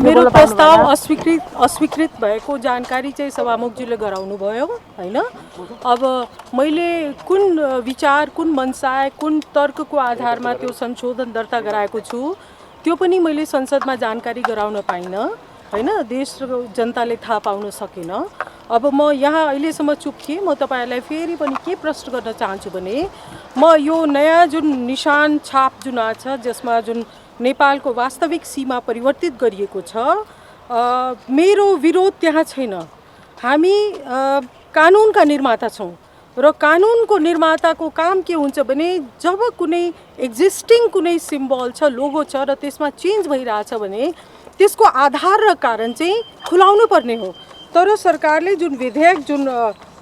मेरो प्रस्ताव अस्वीकृत भएको जानकारी चाहिँ सभामुखज्यूले गराउनुभयो हैन। अब मैले कुन विचार, कुन मनसाय, कुन तर्कको आधारमा त्यो संशोधन दर्ता गराएको छु त्यो पनि मैले संसदमा जानकारी गराउन पाइनँ हैन। देश र जनताले थाहा पाउन सकेन। अब म यहाँ अहिलेसम्म चुप थिएँ। म तपाईहरुलाई फेरि पनि के प्रश्न गर्न चाहन्छु भने म यो नयाँ जुन निशान छाप जुन आछ जसमा जुन नेपालको वास्तविक सीमा परिवर्तित गरिएको छ, मेरो विरोध त्यहाँ छैन। हामी कानुनका निर्माता छौँ र कानुनको निर्माताको काम के हुन्छ भने जब कुनै एक्जिस्टिङ कुनै सिम्बल छ, लोगो छ र त्यसमा चेन्ज भइरहेछ भने त्यसको आधार र कारण चाहिँ खुलाउनु पर्ने हो। तर सरकारले जुन विधेयक जुन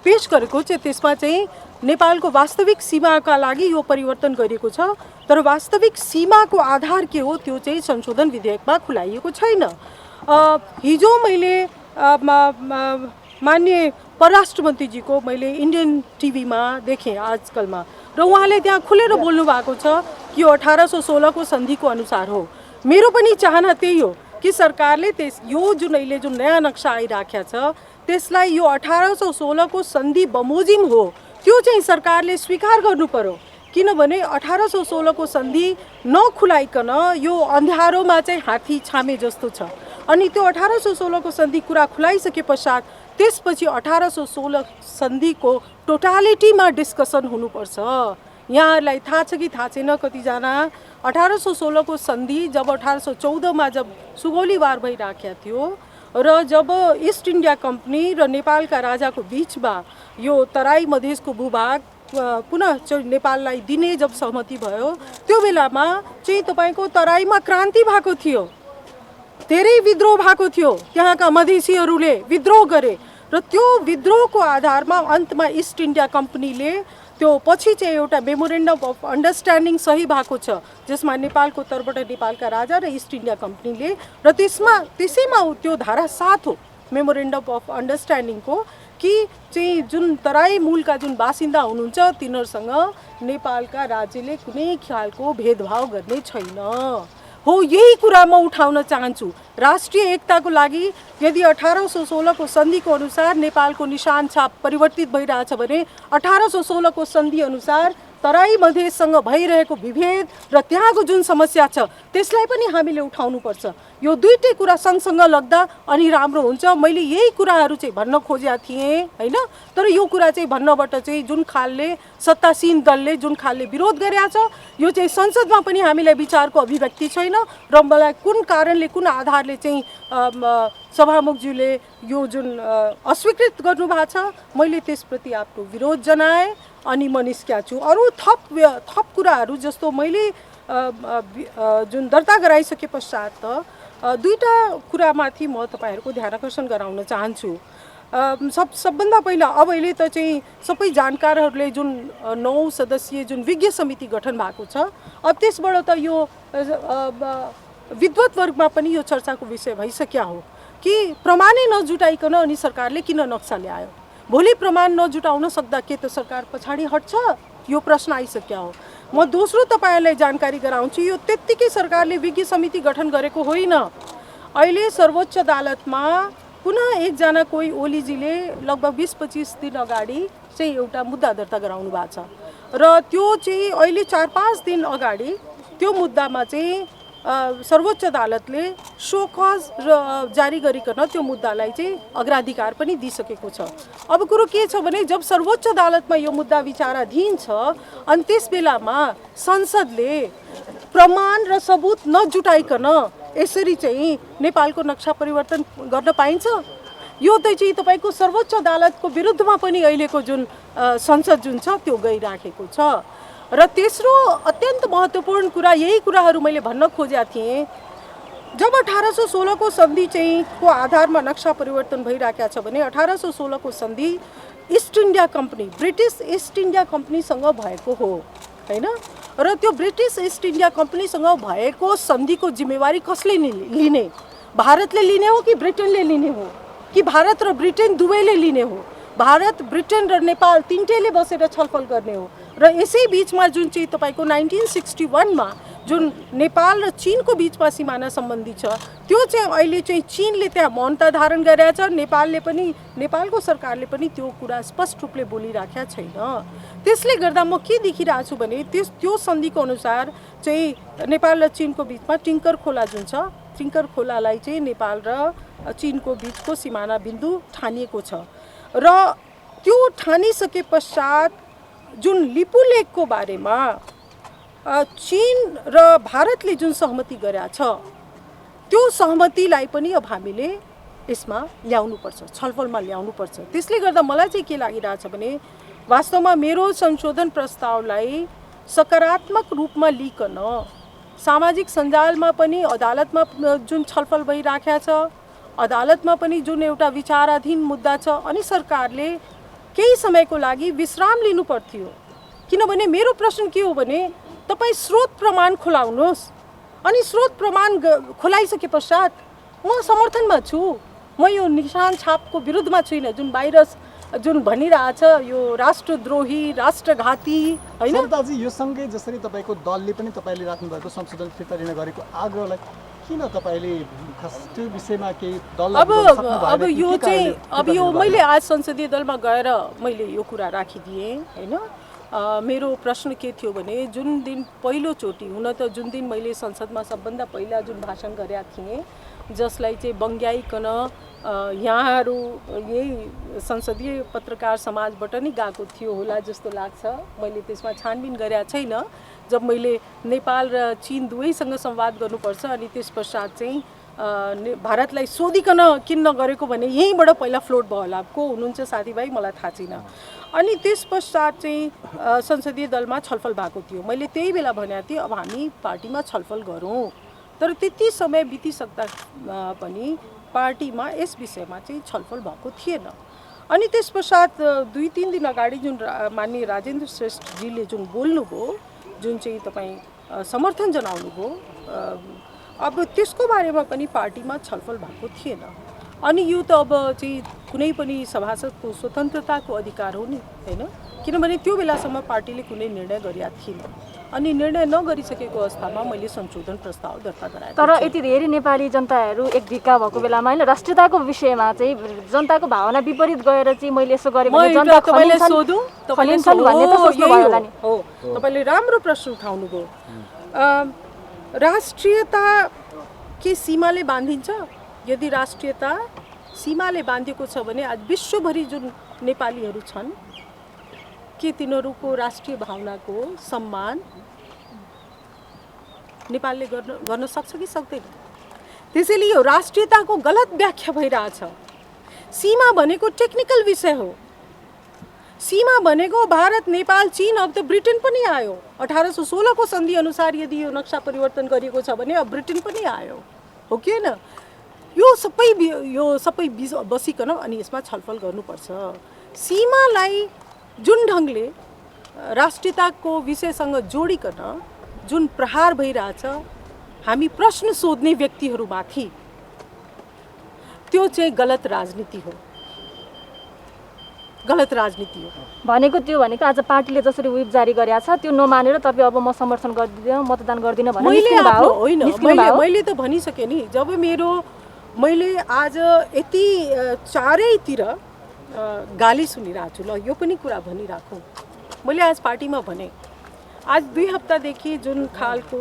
पेश गरेको छ त्यसमा चाहिँ नेपालको वास्तविक सीमाका लागि यो परिवर्तन गरिएको छ, तर वास्तविक सीमाको आधार के हो त्यो चाहिँ संशोधन विधेयकमा खुलाइएको छैन। हिजो मैले माननीय परराष्ट्र मन्त्रीजीको मैले इन्डियन टिभीमा देखेँ आजकलमा, र उहाँले त्यहाँ खुलेर बोल्नु भएको छ कि यो 1816 को सन्धिको अनुसार हो। मेरो पनि चाहना त्यही हो कि सरकारले यो जुन अहिले जुन नयाँ नक्सा आइराखेको छ त्यसलाई यो 1816 को सन्धि बमोजिम हो त्यो चाहिँ सरकारले स्वीकार गर्नु पर्यो। किनभने 1816 को सन्धि नखुलाइकन यो अन्धारोमा चाहिँ हात्ती छामे जस्तो छ। अनि त्यो 1816 को सन्धि कुरा खुलाइसके पश्चात त्यसपछि 1816 सन्धिको टोटालिटीमा डिस्कसन हुनुपर्छ। यहाँहरूलाई थाहा छ कि थाहा छैन कतिजना 1816 को सन्धि जब 1814 मा जब सुगौलीवार भइराखेको थियो र जब इस्ट इन्डिया कम्पनी र नेपालका राजाको बीचमा यो तराई मधेसको भूभाग पुनः नेपाललाई दिने जब सहमति भयो त्यो बेलामा चाहिँ तपाईको तराईमा क्रान्ति भएको थियो, धेरै विद्रोह भएको थियो, त्यहाँका मधेसीहरूले विद्रोह गरे र त्यो विद्रोहको आधारमा अन्तमा इस्ट इन्डिया कम्पनीले त्यो पछि चाहिँ एउटा मेमोरेन्डम अफ अन्डरस्ट्यान्डिङ सही भएको छ जसमा नेपालको तर्फबाट नेपालका राजा र इस्ट इन्डिया कम्पनीले र त्यसैमा त्यो धारा 7 हो मेमोरेन्डम अफ अन्डरस्ट्यान्डिङको कि चाहिँ जुन तराई मूलका जुन बासिन्दा हुनुहुन्छ तिनीहरूसँग नेपालका राज्यले कुनै खालको भेदभाव गर्ने छैन हो। यही कुरा म उठाउन चाहन्छु। राष्ट्रिय एकताको लागि यदि 1816 को सन्धिको अनुसार नेपालको निशान छाप परिवर्तित भइरहेछ भने 1816 को सन्धि अनुसार तराई मधेससँग भइरहेको विभेद र त्यहाँको जुन समस्या छ त्यसलाई पनि हामीले उठाउनुपर्छ। यो दुईटै कुरा सँगसँग लाग्दा अनि राम्रो हुन्छ। मैले यही कुराहरू चाहिँ भन्न खोजेका थिएँ हैन। तर यो कुरा चाहिँ भन्नबाट चाहिँ जुन खालले सत्तासीन दलले जुन खालले विरोध गरेका छ यो चाहिँ संसदमा पनि हामीलाई विचारको अभिव्यक्ति छैन र मलाई कुन कारणले कुन आधारले चाहिँ सभामुखज्यूले यो जुन अस्वीकृत गर्नुभएको छ मैले त्यसप्रति आफ्नो विरोध जनाएँ अनि म निस्किया छु। अरू थप कुराहरू जस्तो मैले जुन दर्ता गराइसके पश्चात दुईटा कुरामाथि म तपाईहरुको ध्यान आकर्षण गराउन चाहन्छु। सबभन्दा पहिला अब अहिले त चाहिँ सबै जानकारहरूले जुन 9 सदस्यीय जुन विज्ञ समिति गठन भएको छ अब त्यसबाट त यो विद्वत वर्गमा पनि यो चर्चाको विषय भइसक्या हो कि प्रमाणै नजुटाइकन अनि सरकारले किन नक्सा ल्यायो। भोलि प्रमाण नजुटाउन सक्दा के त सरकार पछाडि हट्छ यो प्रश्न आइसक्या हो। म दोस्रो तपाईहरुलाई जानकारी गराउँछु यो त्यत्तिकै सरकारले विज्ञ समिति गठन गरेको होइन। अहिले सर्वोच्च अदालतमा पुनः एकजना कोही ओलीजीले लगभग 20-25 दिन अगाडि चाहिँ एउटा मुद्दा दर्ता गराउनु भएको छ र त्यो चाहिँ अहिले 4-5 दिन अगाडि त्यो मुद्दामा चाहिँ सर्वोच्च अदालतले शो कज जारी गरिकन त्यो मुद्दालाई चाहिँ अग्राधिकार पनि दिइसकेको छ। अब कुरो के छ भने जब सर्वोच्च अदालतमा यो मुद्दा विचाराधीन छ अनि त्यस बेलामा संसदले प्रमाण र सबुत नजुटाइकन यसरी चाहिँ नेपालको नक्सा परिवर्तन गर्न पाइन्छ? यो त चाहिँ तपाईको सर्वोच्च अदालतको विरुद्धमा पनि अहिलेको जुन संसद जुन छ त्यो गइराखेको छ। र तेस्रो अत्यन्त महत्त्वपूर्ण कुरा यही कुराहरू मैले भन्न खोजेका थिएँ। जब 1816 को सन्धि चाहिँ को आधारमा नक्सा परिवर्तन भइराखेको छ भने 1816 को सन्धि East India Company British East India कम्पनीसँग भएको हो हैन। र त्यो ब्रिटिस इस्ट इन्डिया कम्पनीसँग भएको सन्धिको जिम्मेवारी कसले लिने? भारतले लिने हो कि ब्रिटेनले लिने हो कि भारत र ब्रिटेन दुवैले लिने हो? भारत ब्रिटेन र नेपाल तीनटैले बसेर छलफल गर्ने हो। र यसै बीचमा जुन चाहिँ तपाईको 1961 मा जुन नेपाल र चीनको बिचमा सिमाना सम्बन्धी छ त्यो चाहिँ अहिले चाहिँ चीनले त्यहाँ मौनता धारण गरेछ, नेपालले पनि नेपालको सरकारले पनि त्यो कुरा स्पष्ट रूपले बोलिराखेका छैन। त्यसले गर्दा म के देखिरहेको छु भने त्यो सन्धिको अनुसार चाहिँ नेपाल र चीनको बिचमा टिङ्कर खोला जुन छ, टिङ्कर खोलालाई चाहिँ नेपाल र चीनको बिचको सिमाना बिन्दु ठानिएको छ र त्यो ठानिसके पश्चात जुन लिपु लेकको बारेमा चीन र भारतले जुन सहमति गरेका छ त्यो सहमतिलाई पनि अब हामीले यसमा ल्याउनुपर्छ, छलफलमा ल्याउनुपर्छ। त्यसले गर्दा मलाई चाहिँ के लागिरहेछ भने वास्तवमा मेरो संशोधन प्रस्तावलाई सकारात्मक रूपमा लिकन सामाजिक सञ्जालमा पनि अदालतमा जुन छलफल भइराखेको छ, अदालतमा पनि जुन एउटा विचाराधीन मुद्दा छ, अनि सरकारले केही समयको लागि विश्राम लिनु पर्थ्यो। किनभने मेरो प्रश्न के हो भने तपाईँ स्रोत प्रमाण खुलाउनुहोस्, अनि स्रोत प्रमाण खुलाइसके पश्चात म समर्थनमा छु। म यो निशान छापको विरुद्धमा छुइनँ जुन बाहिर जुन भनिरहेछ यो राष्ट्रद्रोही राष्ट्रघाती होइन। सरिताजी यो सँगै जसरी तपाईँको दलले पनि तपाईँले राख्नुभएको संशोधन फिर्ता लिन गरेको आग्रहलाई किन तपाईँले खास त्यो विषयमा केही दल अब यो चाहिँ अब यो मैले आज संसदीय दलमा गएर मैले यो कुरा राखिदिएँ होइन। मेरो प्रश्न के थियो भने जुन दिन पहिलोचोटि हुन त जुन दिन मैले संसदमा सबभन्दा पहिला जुन भाषण गरेका थिएँ जसलाई चाहिँ बङ्ग्याइकन यहाँहरू यही संसदीय पत्रकार समाजबाट नै गएको थियो होला जस्तो लाग्छ। मैले त्यसमा छानबिन गरेका छैन। जब मैले नेपाल र चीन दुवैसँग संवाद गर्नुपर्छ अनि त्यस पश्चात चाहिँ भारतलाई सोधिकन किन नगरेको भने यहीँबाट पहिला फ्लोट भयो होला। को हुनुहुन्छ साथीभाइ मलाई थाहा छैन। अनि त्यस पश्चात चाहिँ संसदीय दलमा छलफल भएको थियो। मैले त्यही बेला भनेको थिएँ अब हामी पार्टीमा छलफल गरौँ, तर त्यति समय बितिसक्दा पनि पार्टीमा यस विषयमा चाहिँ छलफल भएको थिएन। अनि त्यस पश्चात 2-3 दिन अगाडि जुन माननीय राजेन्द्र श्रेष्ठजीले जुन बोल्नुभयो, जुन चाहिँ तपाईँ समर्थन जनाउनुभयो, अब त्यसको बारेमा पनि पार्टीमा छलफल भएको थिएन। अनि यो त अब चाहिँ कुनै पनि सभासदको स्वतन्त्रताको अधिकार हो नि होइन। किनभने त्यो बेलासम्म पार्टीले कुनै निर्णय गरेका थिएन। अनि निर्णय नगरिसकेको अवस्थामा मैले संशोधन प्रस्ताव दर्ता गराएँ। तर यति धेरै नेपाली जनताहरू एक ढिक्का भएको बेलामा होइन राष्ट्रियताको विषयमा चाहिँ जनताको भावना विपरीत गएर चाहिँ मैले यसो गरेँ भने जनता खलिन्छन् भन्ने त सोच्नु भयो होला नि। हो, तपाईँले राम्रो प्रश्न उठाउनुभयो। राष्ट्रियता के सीमाले बाँधिन्छ? यदि राष्ट्रियता सीमाले बाँधिएको छ भने आज विश्वभरि जुन नेपालीहरू छन् के तिनीहरूको राष्ट्रिय भावनाको सम्मान नेपालले गर्न सक्छ कि सक्दैन? त्यसैले यो राष्ट्रियताको गलत व्याख्या भइरहेछ। सीमा भनेको टेक्निकल विषय हो। सीमा भनेको भारत नेपाल चीन अब त ब्रिटेन पनि आयो। 1816 को सन्धि अनुसार यदि यो नक्सा परिवर्तन गरिएको छ भने अब ब्रिटेन पनि आयो हो कि होइन। यो सबै बसिकन अनि यसमा छलफल गर्नुपर्छ। सीमालाई जुन ढङ्गले राष्ट्रियताको विषयसँग जोडिकन जुन प्रहार भइरहेछ हामी प्रश्न सोध्ने व्यक्तिहरूमाथि, त्यो चाहिँ गलत राजनीति हो, गलत राजनीति हो। भनेको आज पार्टीले जसरी व्हिप जारी गरेको छ त्यो नमानेर तपाईँ अब म समर्थन गर्दिनँ मतदान गर्दिनँ भने मैले त भनिसकेँ नि। जब मैले आज यति चारैतिर गाली सुनिरहेको छु, ल यो पनि कुरा भनिराखौँ। मैले आज पार्टीमा भने आज 2 हप्तादेखि जुन खालको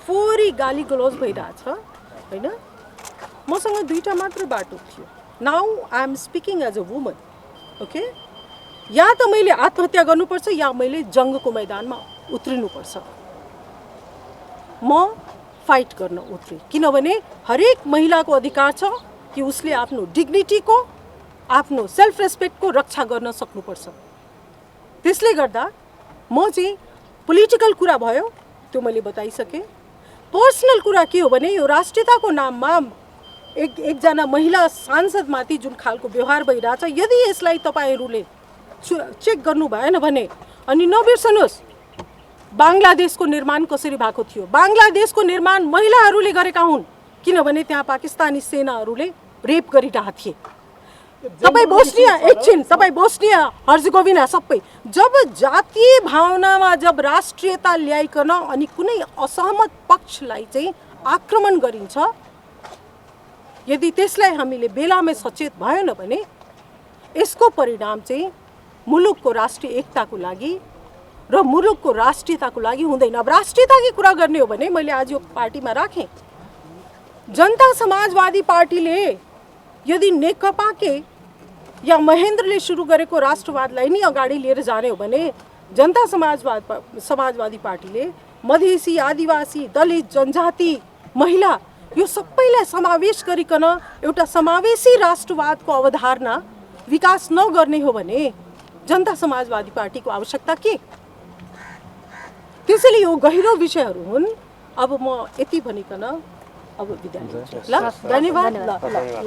फोहोरी गाली गलौज भइरहेछ होइन, मसँग 2टा मात्र बाटो थियो। Now I am speaking as a woman, okay. या त मैले आत्महत्या गर्नुपर्छ या मैले जङ्गको मैदानमा उत्रिनुपर्छ। म फाइट गर्न उत्रेँ किनभने हरेक महिलाको अधिकार छ कि उसले आफ्नो डिग्निटीको आफ्नो सेल्फ रेस्पेक्टको रक्षा गर्न सक्नुपर्छ। त्यसले गर्दा म चाहिँ पोलिटिकल कुरा भयो त्यो मैले बताइसकेँ। पर्सनल कुरा के हो भने यो राष्ट्रियताको नाममा एकजना महिला सांसदमाथि जुन खालको व्यवहार भइरहेछ, यदि यसलाई तपाईँहरूले चेक गर्नु भएन भने अनि नबिर्सनुहोस् बाङ्लादेशको निर्माण कसरी भएको थियो। बाङ्लादेशको निर्माण महिलाहरूले गरेका हुन् किनभने त्यहाँ पाकिस्तानी सेनाहरूले रेप गरिरहेका थिए। तपाईँ बोस्निया एकछिन तपाईँ बोस्निया हर्जगोभिना सबै जब जातीय भावनामा जब राष्ट्रियता ल्याइकन अनि कुनै असहमत पक्षलाई चाहिँ आक्रमण गरिन्छ, यदि त्यसलाई हामीले बेलामै सचेत भएन भने यसको परिणाम चाहिँ मुलुकको राष्ट्रिय एकताको लागि र मुलुकको राष्ट्रियताको लागि हुँदैन। अब राष्ट्रियताकै कुरा गर्ने हो भने मैले आज यो पार्टीमा राखेँ, जनता समाजवादी पार्टीले यदि नेकपाकै या महेन्द्रले सुरु गरेको राष्ट्रवादलाई नै अगाडि लिएर जाने हो भने जनता समाजवादी पार्टीले मधेसी, आदिवासी, दलित, जनजाति, महिला यो सबैलाई समावेश गरिकन एउटा समावेशी राष्ट्रवादको अवधारणा विकास नगर्ने हो भने जनता समाजवादी पार्टीको आवश्यकता के? त्यसैले यो गहिरो विषयहरू हुन्। अब म यति भनिकन अब बिदा लिन्छु। ल, धन्यवाद। ल।